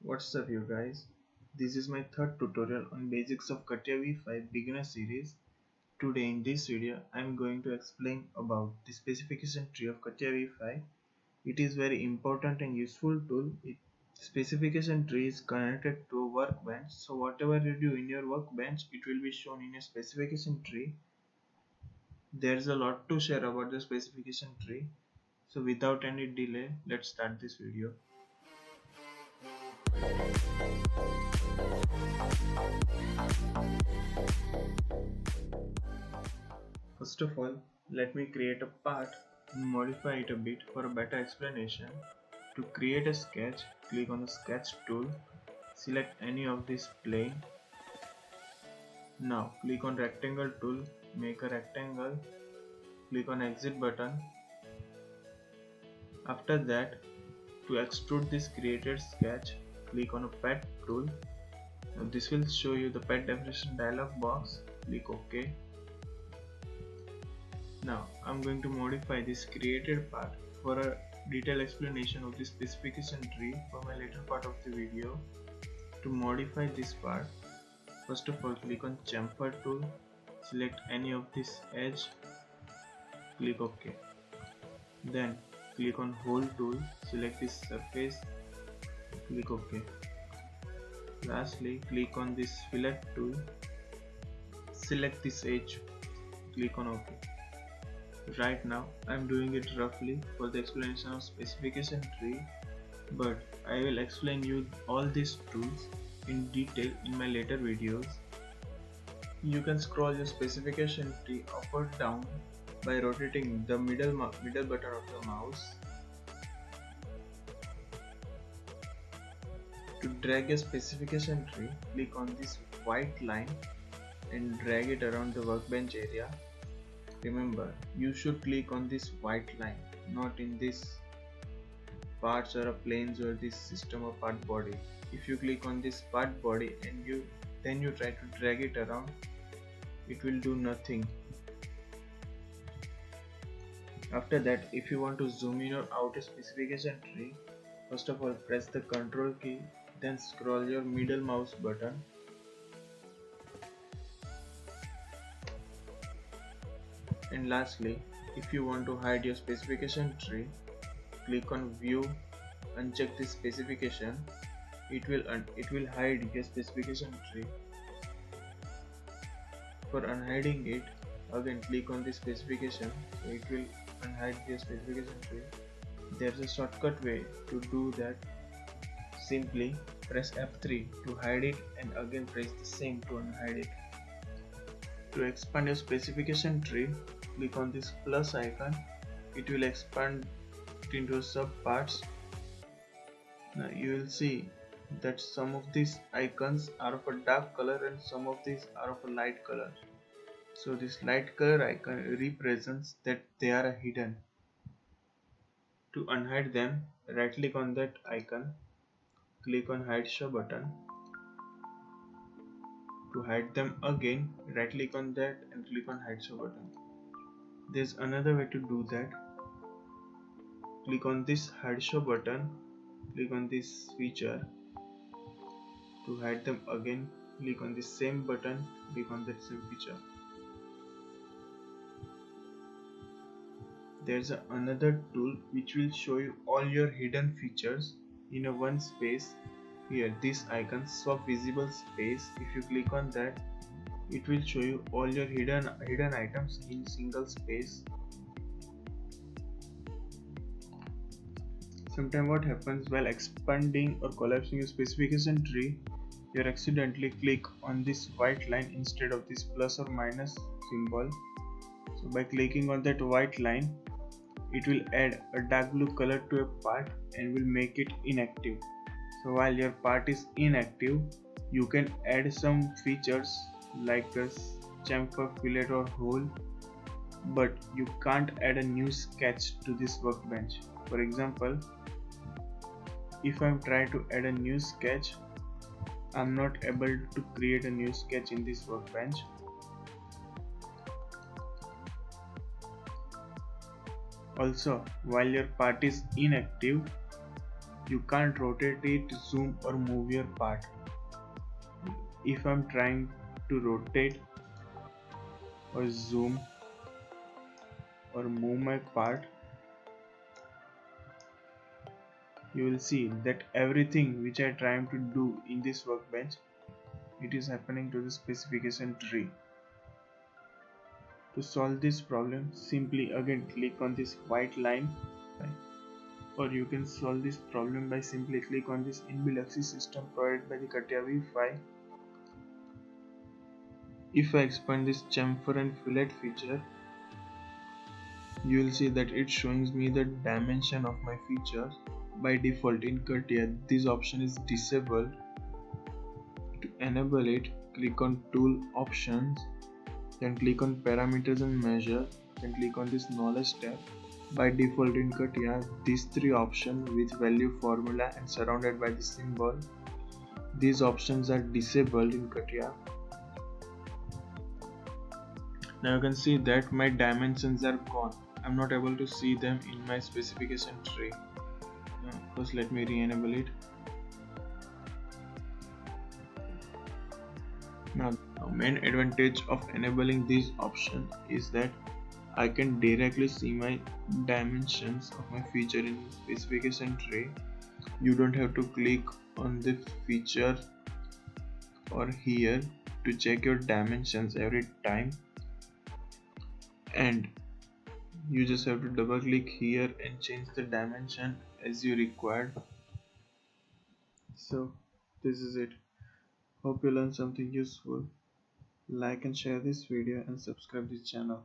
What's up you guys? This is my third tutorial on basics of CATIA V5 beginner series. Today in this video I am going to explain about the specification tree of CATIA V5. It is very important and useful tool. Specification tree is connected to a workbench, so whatever you do in your workbench it will be shown in a specification tree. There's a lot to share about the specification tree. So without any delay, let's start this video. First of all, let me create a part and modify it a bit for a better explanation. To create a sketch, click on the sketch tool, select any of this plane. Now click on rectangle tool, make a rectangle, click on exit button. After that, to extrude this created sketch, click on a pet tool. Now this will show you the pet definition dialog box, click OK. Now I'm going to modify this created part for a detailed explanation of the specification tree for my later part of the video. To modify this part, first of all click on chamfer tool, select any of this edge, click OK. Then click on hole tool, select this surface, click OK. Lastly, click on this fillet tool, select this edge, click on OK. Right now I am doing it roughly for the explanation of specification tree, but I will explain you all these tools in detail in my later videos. You can scroll your specification tree up or down by rotating the middle button of the mouse. To drag a specification tree, click on this white line and drag it around the workbench area. Remember, you should click on this white line, not in this parts or planes or this system or part body. If you click on this part body and then you try to drag it around, it will do nothing. After that, if you want to zoom in or out a specification tree, first of all press the Ctrl key, then scroll your middle mouse button. And lastly, if you want to hide your specification tree, click on view, uncheck this specification. It will hide your specification tree. For unhiding it, again click on the specification, so it will unhide your specification tree. There's a shortcut way to do that. Simply press F3 to hide it and again press the same to unhide it. To expand your specification tree, click on this plus icon. It will expand it into sub parts. Now you will see that some of these icons are of a dark color and some of these are of a light color. So this light color icon represents that they are hidden. To unhide them, right click on that icon, click on hide show button. To hide them again, right click on that and click on hide show button. There's another way to do that. Click on this hide show button, click on this feature. To hide them again, click on the same button, click on that same feature. There's another tool which will show you all your hidden features in a one space. Here, this icon swap visible space. If you click on that, it will show you all your hidden items in single space. Sometimes what happens while expanding or collapsing your specification tree, you accidentally click on this white line instead of this plus or minus symbol. So by clicking on that white line, it will add a dark blue color to a part and will make it inactive. So while your part is inactive, you can add some features like a chamfer, fillet or hole, but you can't add a new sketch to this workbench. For example, if I'm trying to add a new sketch, I'm not able to create a new sketch in this workbench. Also, while your part is inactive, You can't rotate it, zoom or move your part. If I'm trying to rotate or zoom or move my part, you will see that everything which I trying to do in this workbench, it is happening to the specification tree. To solve this problem, simply again click on this white line, or you can solve this problem by simply click on this inbuilt axis system provided by the CATIA V5. If I expand this chamfer and fillet feature, you will see that it shows me the dimension of my features. By default in CATIA, this option is disabled. To enable it, click on Tool Options, then click on Parameters and Measure, then click on this Knowledge tab. By default in CATIA, these three options with value formula and surrounded by the symbol, these options are disabled in CATIA. Now you can see that my dimensions are gone. I'm not able to see them in my specification tree. First let me re-enable it. Now main advantage of enabling this option is that I can directly see my dimensions of my feature in specification tree. You don't have to click on the feature or here to check your dimensions every time, and you just have to double click here and change the dimension as you required. So this is it. Hope you learned something useful. Like and share this video and subscribe this channel.